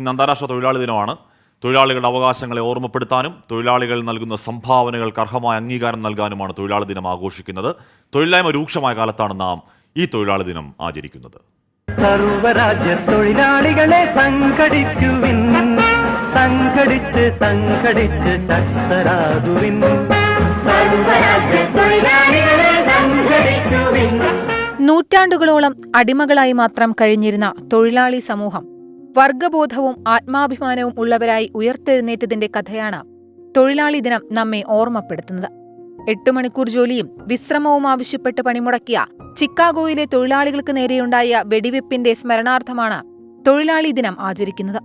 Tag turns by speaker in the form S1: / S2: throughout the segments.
S1: ഇന്ന് അന്താരാഷ്ട്ര തൊഴിലാളി ദിനമാണ്. തൊഴിലാളികളുടെ അവകാശങ്ങളെ ഓർമ്മപ്പെടുത്താനും തൊഴിലാളികൾ നൽകുന്ന സംഭാവനകൾക്ക് അർഹമായ അംഗീകാരം നൽകാനുമാണ് തൊഴിലാളി ദിനം ആഘോഷിക്കുന്നത്. തൊഴിലില്ലായ്മ രൂക്ഷമായ കാലത്താണ് നാം ഈ തൊഴിലാളി ദിനം ആചരിക്കുന്നത്.
S2: സർവരാജ്യ തൊഴിലാളികളെ സംഘടിക്കുവിൻ, സംഘടിച്ച് സംഘടിച്ച് ശക്തരാകുവിൻ. സർവരാജ്യ തൊഴിലാളികളെ സംഘടിക്കുവിൻ.
S3: നൂറ്റാണ്ടുകളോളം അടിമകളായി മാത്രം കഴിഞ്ഞിരുന്ന തൊഴിലാളി സമൂഹം വർഗബോധവും ആത്മാഭിമാനവും ഉള്ളവരായി ഉയർത്തെഴുന്നേറ്റതിന്റെ കഥയാണ് തൊഴിലാളി ദിനം നമ്മെ ഓർമ്മപ്പെടുത്തുന്നത്. 8 മണിക്കൂർ ജോലിയും വിശ്രമവും ആവശ്യപ്പെട്ട് പണിമുടക്കിയ ചിക്കാഗോയിലെ തൊഴിലാളികൾക്ക് നേരെയുണ്ടായ വെടിവെപ്പിന്റെ സ്മരണാർത്ഥമാണ് തൊഴിലാളി ദിനം ആചരിക്കുന്നത്.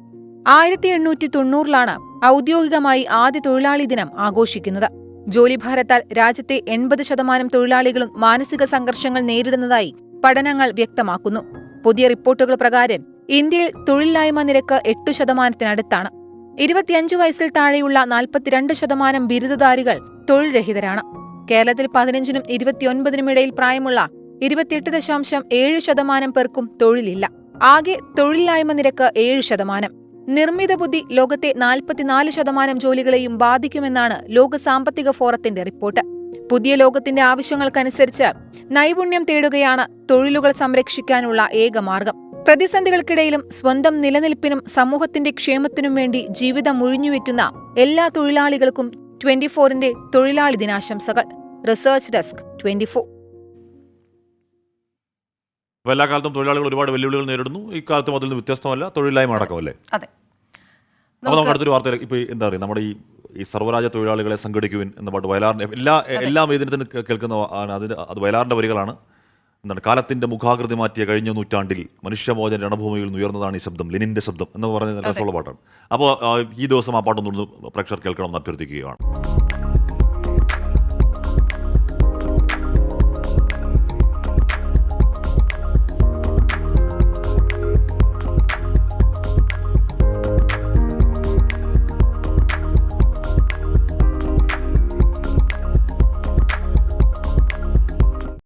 S3: 1890-ലാണ് ഔദ്യോഗികമായി ആദ്യ തൊഴിലാളി ദിനം ആഘോഷിക്കുന്നത്. ജോലിഭാരത്താൽ രാജ്യത്തെ 80% തൊഴിലാളികളും മാനസിക സംഘർഷങ്ങൾ നേരിടുന്നതായി പഠനങ്ങൾ വ്യക്തമാക്കുന്നു. പുതിയ റിപ്പോർട്ടുകൾ പ്രകാരം ഇന്ത്യയിൽ തൊഴിലില്ലായ്മ നിരക്ക് 8%-നടുത്താണ്. 25 വയസ്സിൽ താഴെയുള്ള 42% ബിരുദധാരികൾ തൊഴിൽ രഹിതരാണ്. കേരളത്തിൽ 15-നും 29-നും ഇടയിൽ പ്രായമുള്ള 28.7% പേർക്കും തൊഴിലില്ല. ആകെ തൊഴിലില്ലായ്മ നിരക്ക് 7%. നിർമ്മിത ബുദ്ധി ലോകത്തെ 44% ജോലികളെയും ബാധിക്കുമെന്നാണ് ലോക സാമ്പത്തിക ഫോറത്തിന്റെ റിപ്പോർട്ട്. പുതിയ ലോകത്തിന്റെ ആവശ്യങ്ങൾക്കനുസരിച്ച് നൈപുണ്യം തേടുകയാണ് തൊഴിലുകൾ സംരക്ഷിക്കാനുള്ള ഏക മാർഗം. പ്രതിസന്ധികൾക്കിടയിലും സ്വന്തം നിലനിൽപ്പിനും സമൂഹത്തിന്റെ ക്ഷേമത്തിനും വേണ്ടി ജീവിതം ഒഴിഞ്ഞുവെക്കുന്ന എല്ലാ തൊഴിലാളികൾക്കും 24-ന്റെ തൊഴിലാളി ദിനാശംസകൾ. Research desk 24.
S1: എല്ലാ കാലത്തും തൊഴിലാളികൾ ഒരുപാട് വെല്ലുവിളികൾ നേരിടുന്നു. ഇക്കാലത്തും അതിൽ നിന്ന് വ്യത്യസ്തമല്ല, തൊഴിലില്ലായ്മ അടക്കമല്ലേ?
S4: അതെ.
S1: അപ്പോൾ നമുക്ക് അടുത്തൊരു വാർത്ത, ഇപ്പോൾ എന്താ പറയുക, നമ്മുടെ ഈ സർവ്വരാജ്യ തൊഴിലാളികളെ സംഘടിക്കുവിൻ എന്ന പാട്ട് വയലാറിന്റെ എല്ലാ വേദിനത്തിന് കേൾക്കുന്ന അത് വയലാറിന്റെ വരികളാണ്. എന്താണ്, കാലത്തിന്റെ മുഖാകൃതി മാറ്റിയ കഴിഞ്ഞ നൂറ്റാണ്ടിൽ മനുഷ്യമോചന രണഭൂമിയിൽ നിന്ന് ഉയർന്നതാണ് ഈ ശബ്ദം, ലെനിന്റെ ശബ്ദം എന്ന് പറഞ്ഞ രസമുള്ള പാട്ടാണ്. അപ്പോൾ ഈ ദിവസം ആ പാട്ടൊന്നും പ്രേക്ഷകർ കേൾക്കണമെന്ന് അഭ്യർത്ഥിക്കുകയാണ്.